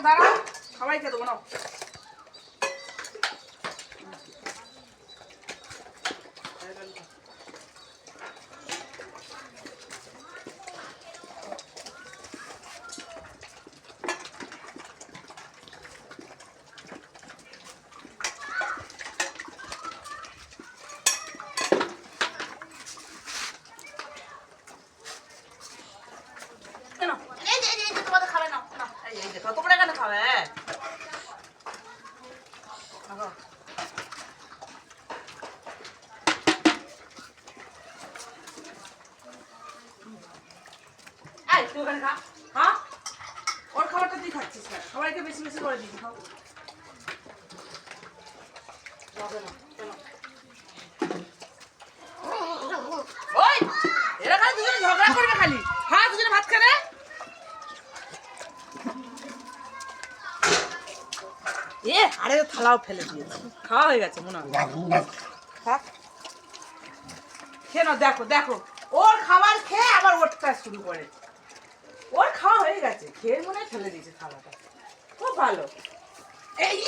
দাঁড়াও সবাইকে দেবো না। কত করে কেন খাবে? তুই ওখানে খা। হ্যাঁ ওর খাবারটা তুই খাচ্ছিস না, সবাইকে বেশি বেশি করে দিবি। খাও ওই এরা খালি দুজনে ঝগড়া করবে খালি। হ্যাঁ দুজনে ভাত খাবে। আরে থালাও ফেলে দিয়েছি, খাওয়া হয়ে গেছে মনে হয়। খেয়ে নাও। দেখো দেখো ওর খাবার খেয়ে আবার ওরটা শুরু করে। ওর খাওয়া হয়ে গেছে, খেয়ে মনে হয় ফেলে দিয়েছে থালাটা। খুব ভালো। এই